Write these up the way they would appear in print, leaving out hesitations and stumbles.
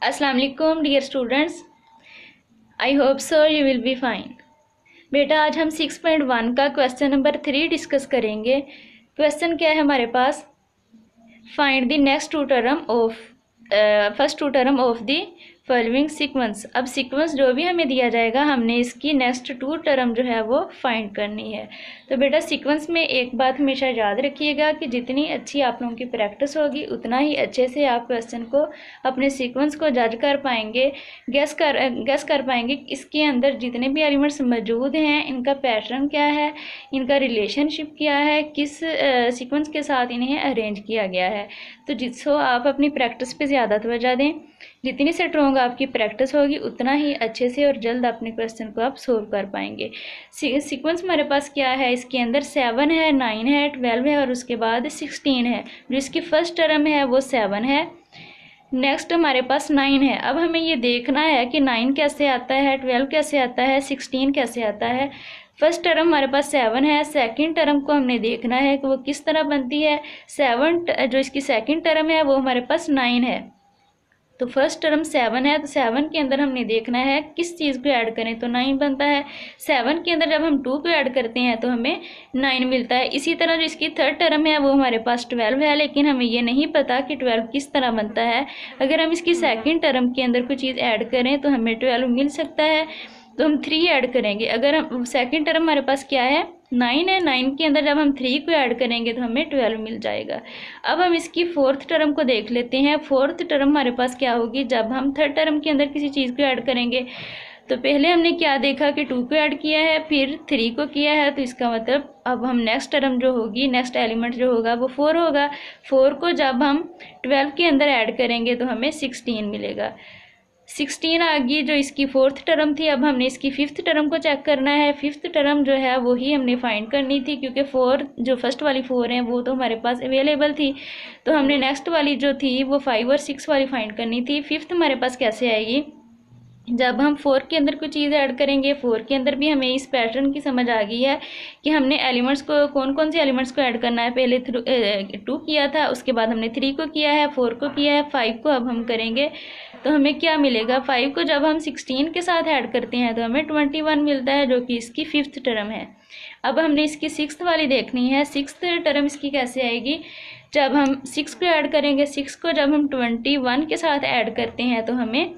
अस्सलाम वालेकुम dear students, I hope so you will be fine. बेटा आज हम 6.1 का क्वेश्चन नंबर 3 डिस्कस करेंगे। क्वेश्चन क्या है हमारे पास, find the next two term of first two term of the following sequence. अब सीक्वेंस जो भी हमें दिया जाएगा हमने इसकी नेक्स्ट टू टर्म जो है वो फाइंड करनी है। तो बेटा सीक्वेंस में एक बात हमेशा याद रखिएगा कि जितनी अच्छी आप लोगों की प्रैक्टिस होगी उतना ही अच्छे से आप क्वेश्चन को अपने सीक्वेंस को जज कर पाएंगे, गेस कर पाएंगे इसके अंदर जितने भी एलिमेंट्स मौजूद हैं इनका पैटर्न क्या है, इनका रिलेशनशिप क्या है, किस सीक्वेंस के साथ इन्हें अरेंज किया गया है। तो जिसको आप अपनी प्रैक्टिस पे ज़्यादा तवज्जो दें, जितनी स्ट्रॉन्ग आपकी प्रैक्टिस होगी उतना ही अच्छे से और जल्द अपने क्वेश्चन को आप सोल्व कर पाएंगे। सीक्वेंस हमारे पास क्या है, इसके अंदर 7 है, 9 है, 12 है और उसके बाद 16 है। जो इसकी फर्स्ट टर्म है वो 7 है, नेक्स्ट हमारे पास 9 है। अब हमें ये देखना है कि 9 कैसे आता है, 12 कैसे आता है, 16 कैसे आता है। फर्स्ट टर्म हमारे पास 7 है, सेकंड टर्म को हमने देखना है कि वो किस तरह बनती है। 7 जो इसकी सेकंड टर्म है वो हमारे पास 9 है। तो फर्स्ट टर्म 7 है, तो 7 के अंदर हमने देखना है किस चीज़ को ऐड करें तो 9 बनता है। 7 के अंदर जब हम 2 को ऐड करते हैं तो हमें 9 मिलता है। इसी तरह जो इसकी थर्ड टर्म है वो हमारे पास 12 है, लेकिन हमें ये नहीं पता कि 12 किस तरह बनता है। अगर हम इसकी सेकंड टर्म के अंदर कोई चीज़ ऐड करें तो हमें 12 मिल सकता है, तो हम 3 ऐड करेंगे। अगर हम सेकंड टर्म हमारे पास क्या है 9 है, 9 के अंदर जब हम 3 को ऐड करेंगे तो हमें 12 मिल जाएगा। अब हम इसकी फोर्थ टर्म को देख लेते हैं। फोर्थ टर्म हमारे पास क्या होगी, जब हम थर्ड टर्म के अंदर किसी चीज़ को ऐड करेंगे। तो पहले हमने क्या देखा कि 2 को ऐड किया है, फिर 3 को किया है, तो इसका मतलब अब हम नेक्स्ट टर्म जो होगी, नेक्स्ट एलिमेंट जो होगा वो 4 होगा। 4 को जब हम 12 के अंदर ऐड करेंगे तो हमें 16 मिलेगा। 16 आ गई जो इसकी फोर्थ टर्म थी। अब हमने इसकी फिफ्थ टर्म को चेक करना है। फिफ्थ टर्म जो है वो ही हमने फाइंड करनी थी, क्योंकि 4 जो फर्स्ट वाली 4 हैं वो तो हमारे पास अवेलेबल थी, तो हमने नेक्स्ट वाली जो थी वो 5 और 6 वाली फाइंड करनी थी। फिफ्थ हमारे पास कैसे आएगी, जब हम 4 के अंदर कोई चीज़ ऐड करेंगे। 4 के अंदर भी हमें इस पैटर्न की समझ आ गई है कि हमने एलिमेंट्स को कौन कौन से एलिमेंट्स को ऐड करना है। पहले 2 किया था, उसके बाद हमने 3 को किया है, 4 को किया है, 5 को अब हम करेंगे। तो हमें क्या मिलेगा, 5 को जब हम 16 के साथ ऐड करते हैं तो हमें 21 मिलता है, जो कि इसकी फिफ्थ टर्म है। अब हमने इसकी सिक्स्थ वाली देखनी है। सिक्स्थ टर्म इसकी कैसे आएगी, जब हम 6 को ऐड करेंगे। 6 को जब हम 21 के साथ ऐड करते हैं तो हमें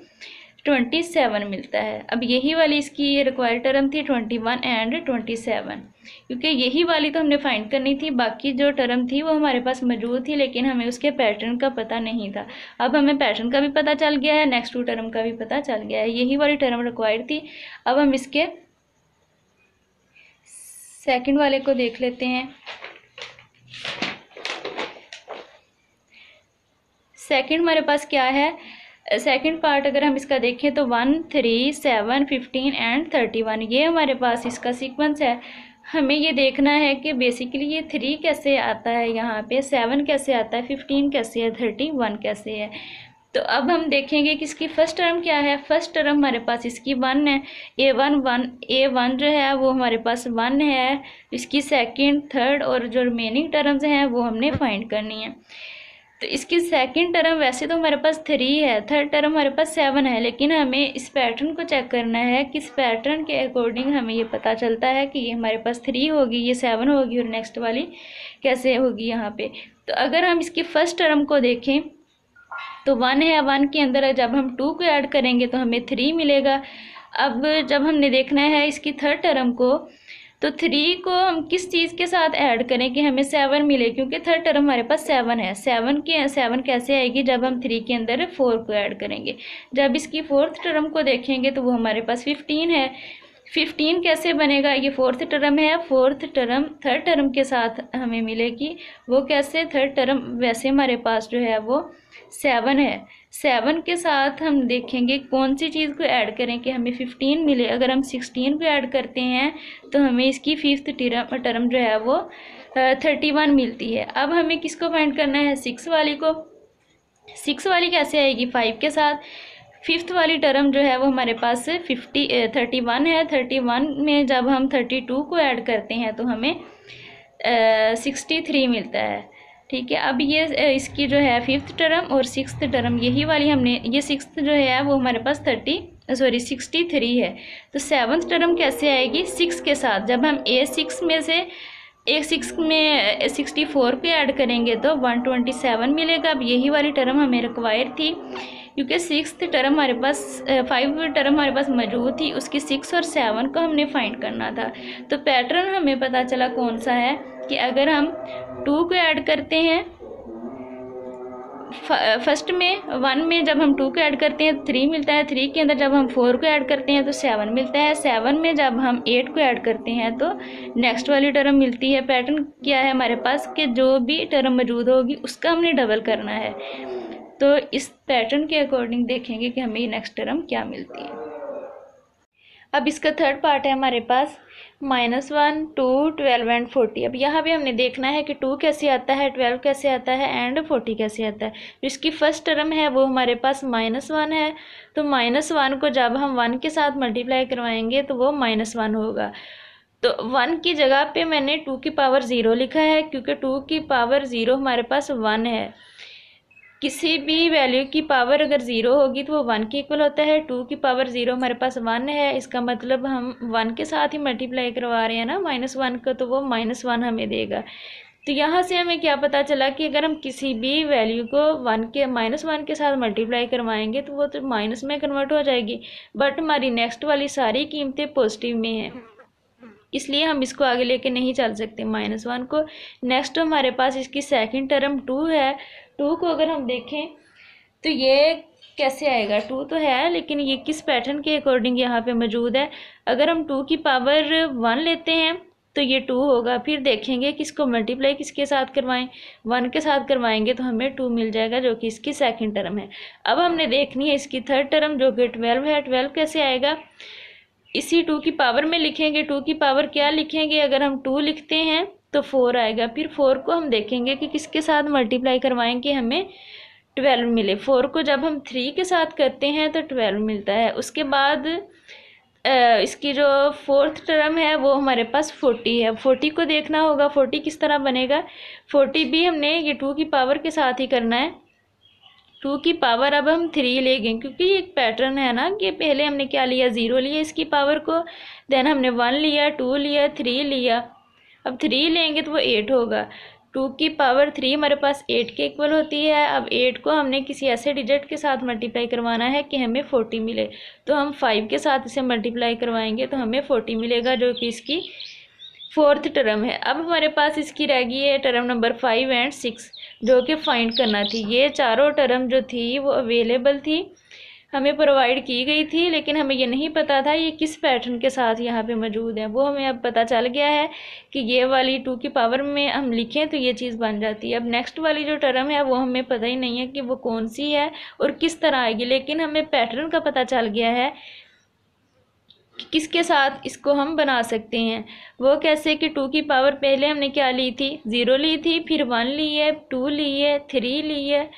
27 मिलता है। अब यही वाली इसकी रिक्वायर्ड टर्म थी 21 एंड 27, क्योंकि यही वाली तो हमने फाइंड करनी थी। बाकी जो टर्म थी वो हमारे पास मौजूद थी, लेकिन हमें उसके पैटर्न का पता नहीं था। अब हमें पैटर्न का भी पता चल गया है, नेक्स्ट टू टर्म का भी पता चल गया है। यही वाली टर्म रिक्वायर्ड थी। अब हम इसके सेकंड वाले को देख लेते हैं। सेकंड हमारे पास क्या है, सेकंड पार्ट अगर हम इसका देखें तो 1, 3, 7, 15 एंड 31 ये हमारे पास इसका सीक्वेंस है। हमें ये देखना है कि बेसिकली ये 3 कैसे आता है, यहाँ पे 7 कैसे आता है, 15 कैसे है, 31 कैसे है। तो अब हम देखेंगे कि इसकी फर्स्ट टर्म क्या है। फर्स्ट टर्म हमारे पास इसकी 1 है, A1 जो है वो हमारे पास 1 है। इसकी सेकंड, थर्ड और जो रिमेनिंग टर्म्स हैं वो हमने फाइंड करनी है। तो इसकी सेकंड टर्म वैसे तो हमारे पास 3 है, थर्ड टर्म हमारे पास 7 है, लेकिन हमें इस पैटर्न को चेक करना है कि इस पैटर्न के अकॉर्डिंग हमें ये पता चलता है कि ये हमारे पास 3 होगी, ये 7 होगी और नेक्स्ट वाली कैसे होगी यहाँ पे। तो अगर हम इसकी फर्स्ट टर्म को देखें तो 1 है, 1 के अंदर जब हम 2 को ऐड करेंगे तो हमें 3 मिलेगा। अब जब हमने देखना है इसकी थर्ड टर्म को, तो 3 को हम किस चीज़ के साथ ऐड करें कि हमें 7 मिले, क्योंकि थर्ड टर्म हमारे पास 7 है। 7 कैसे आएगी, जब हम 3 के अंदर 4 को ऐड करेंगे। जब इसकी फोर्थ टर्म को देखेंगे तो वो हमारे पास 15 है। 15 कैसे बनेगा, ये फोर्थ टर्म है, फोर्थ टर्म थर्ड टर्म के साथ हमें मिलेगी। वो कैसे, थर्ड टर्म वैसे हमारे पास जो है वो 7 है। 7 के साथ हम देखेंगे कौन सी चीज़ को ऐड करें कि हमें 15 मिले। अगर हम 16 को ऐड करते हैं तो हमें इसकी फिफ्थ टर्म जो है वो 31 मिलती है। अब हमें किसको फाइंड करना है, 6 वाली को। 6 वाली कैसे आएगी, 5 के साथ। फिफ्थ वाली टर्म जो है वो हमारे पास 31 है। 31 में जब हम 32 को ऐड करते हैं तो हमें 63 मिलता है। ठीक है। अब ये इसकी जो है फिफ्थ टर्म और सिक्स्थ टर्म, यही वाली हमने, ये सिक्स्थ जो है वो हमारे पास 63 है। तो सेवन्थ टर्म कैसे आएगी? 6 के साथ। जब हम A6 में से A6 में 64 को ऐड करेंगे तो 127 मिलेगा। अब यही वाली टर्म हमें रिक्वायर थी, क्योंकि सिक्स्थ टर्म हमारे पास 5 टर्म हमारे पास मौजूद थी, उसकी 6 और 7 को हमने फाइंड करना था। तो पैटर्न हमें पता चला कौन सा है कि अगर हम 2 को ऐड करते हैं फर्स्ट में 1 में, जब हम 2 को ऐड करते हैं 3 मिलता है, 3 के अंदर जब हम 4 को ऐड करते हैं तो 7 मिलता है, 7 में जब हम 8 को ऐड करते हैं तो नेक्स्ट वाली टर्म मिलती है। पैटर्न क्या है हमारे पास कि जो भी टर्म मौजूद होगी उसका हमने डबल करना है। तो इस पैटर्न के अकॉर्डिंग देखेंगे कि हमें नेक्स्ट टर्म क्या मिलती है। अब इसका थर्ड पार्ट है हमारे पास -1, 2, 12 एंड 40। अब यहाँ भी हमने देखना है कि 2 कैसे आता है, 12 कैसे आता है एंड 40 कैसे आता है। तो इसकी फर्स्ट टर्म है वो हमारे पास -1 है, तो -1 को जब हम 1 के साथ मल्टीप्लाई करवाएंगे तो वो -1 होगा। तो 1 की जगह पे मैंने 2 की पावर 0 लिखा है, क्योंकि 2 की पावर 0 हमारे पास 1 है। किसी भी वैल्यू की पावर अगर 0 होगी तो वो 1 के इक्वल होता है। 2 की पावर 0 हमारे पास 1 है, इसका मतलब हम 1 के साथ ही मल्टीप्लाई करवा रहे हैं ना -1 का, तो वो -1 हमें देगा। तो यहाँ से हमें क्या पता चला कि अगर हम किसी भी वैल्यू को -1 के साथ मल्टीप्लाई करवाएंगे तो वो तो माइनस में कन्वर्ट हो जाएगी, बट हमारी नेक्स्ट वाली सारी कीमतें पॉजिटिव में हैं, इसलिए हम इसको आगे लेके नहीं चल सकते -1 को। नेक्स्ट हमारे पास इसकी सेकंड टर्म 2 है। 2 को अगर हम देखें तो ये कैसे आएगा? 2 तो है लेकिन ये किस पैटर्न के अकॉर्डिंग यहाँ पे मौजूद है। अगर हम 2 की पावर 1 लेते हैं तो ये 2 होगा, फिर देखेंगे किसको मल्टीप्लाई किसके साथ करवाएं, 1 के साथ करवाएंगे तो हमें 2 मिल जाएगा, जो कि इसकी सेकंड टर्म है। अब हमने देखनी है इसकी थर्ड टर्म जो कि 12 है। 12 कैसे आएगा? इसी 2 की पावर में लिखेंगे। 2 की पावर क्या लिखेंगे? अगर हम 2 लिखते हैं तो 4 आएगा, फिर 4 को हम देखेंगे कि किसके साथ मल्टीप्लाई करवाएंगे हमें 12 मिले। 4 को जब हम 3 के साथ करते हैं तो 12 मिलता है। उसके बाद इसकी जो फोर्थ टर्म है वो हमारे पास 40 है। 40 को देखना होगा 40 किस तरह बनेगा। 40 भी हमने ये 2 की पावर के साथ ही करना है। 2 की पावर अब हम 3 लेंगे, क्योंकि एक पैटर्न है ना कि पहले हमने क्या लिया, 0 लिया इसकी पावर को, देन हमने 1 लिया, 2 लिया, 3 लिया। अब 3 लेंगे तो वो 8 होगा। 2 की पावर 3 हमारे पास 8 के इक्वल होती है। अब 8 को हमने किसी ऐसे डिजिट के साथ मल्टीप्लाई करवाना है कि हमें 40 मिले, तो हम 5 के साथ इसे मल्टीप्लाई करवाएंगे तो हमें 40 मिलेगा, जो कि इसकी फोर्थ टर्म है। अब हमारे पास इसकी रह गई है टर्म नंबर 5 एंड 6, जो कि फाइंड करना थी। ये चारों टर्म जो थी वो अवेलेबल थी, हमें प्रोवाइड की गई थी, लेकिन हमें ये नहीं पता था ये किस पैटर्न के साथ यहाँ पे मौजूद है। वो हमें अब पता चल गया है कि ये वाली 2 की पावर में हम लिखें तो ये चीज़ बन जाती है। अब नेक्स्ट वाली जो टर्म है वो हमें पता ही नहीं है कि वो कौन सी है और किस तरह आएगी, लेकिन हमें पैटर्न का पता चल गया है कि किसके साथ इसको हम बना सकते हैं। वो कैसे कि 2 की पावर पहले हमने क्या ली थी, 0 ली थी, फिर 1 ली है, 2 ली है, 3 ली है।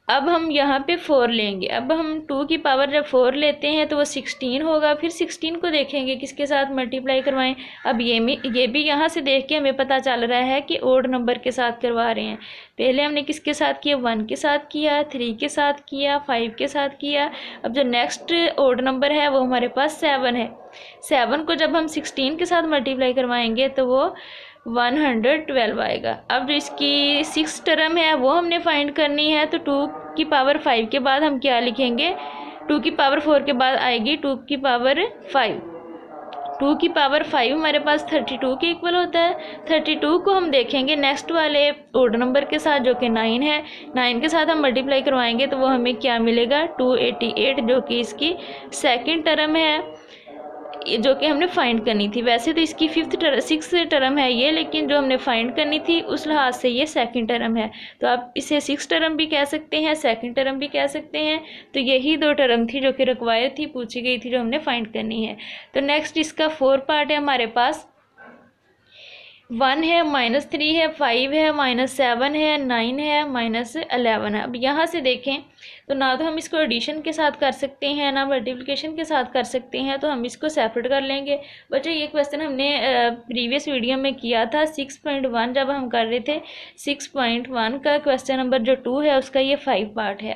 अब हम यहाँ पे 4 लेंगे। अब हम 2 की पावर जब 4 लेते हैं तो वो 16 होगा, फिर 16 को देखेंगे किसके साथ मल्टीप्लाई करवाएं। अब ये भी यहाँ से देख के हमें पता चल रहा है कि ओड नंबर के साथ करवा रहे हैं। पहले हमने किसके साथ किया, 1 के साथ किया, 3 के साथ किया, 5 के साथ किया। अब जो नेक्स्ट ओड नंबर है वो हमारे पास 7 है। 7 को जब हम 16 के साथ मल्टीप्लाई करवाएंगे तो वो 112 आएगा। अब जो इसकी 6 टर्म है वो हमने फाइंड करनी है, तो 2 की पावर 5 के बाद हम क्या लिखेंगे, 2 की पावर 4 के बाद आएगी 2 की पावर 5। 2 की पावर 5 हमारे पास 32 के इक्वल होता है। 32 को हम देखेंगे नेक्स्ट वाले ओड नंबर के साथ जो कि 9 है। 9 के साथ हम मल्टीप्लाई करवाएंगे तो वो हमें क्या मिलेगा, 288, जो कि इसकी सेकंड टर्म है, जो कि हमने फाइंड करनी थी। वैसे तो इसकी 6th टर्म है ये, लेकिन जो हमने फाइंड करनी थी उस लिहाज से ये सेकंड टर्म है। तो आप इसे 6th टर्म भी कह सकते हैं, सेकंड टर्म भी कह सकते हैं। तो यही 2 टर्म थी जो कि रिक्वायर थी, पूछी गई थी, जो हमने फाइंड करनी है। तो नेक्स्ट इसका 4 पार्ट है हमारे पास 1 है, -3 है, 5 है, -7 है, 9 है, -11 है। अब यहाँ से देखें तो ना तो हम इसको एडिशन के साथ कर सकते हैं ना मल्टीप्लिकेशन के साथ कर सकते हैं, तो हम इसको सेपरेट कर लेंगे। बच्चों ये क्वेश्चन हमने प्रीवियस वीडियो में किया था 6.1 जब हम कर रहे थे। 6.1 का क्वेश्चन नंबर जो 2 है उसका ये 5 पार्ट है।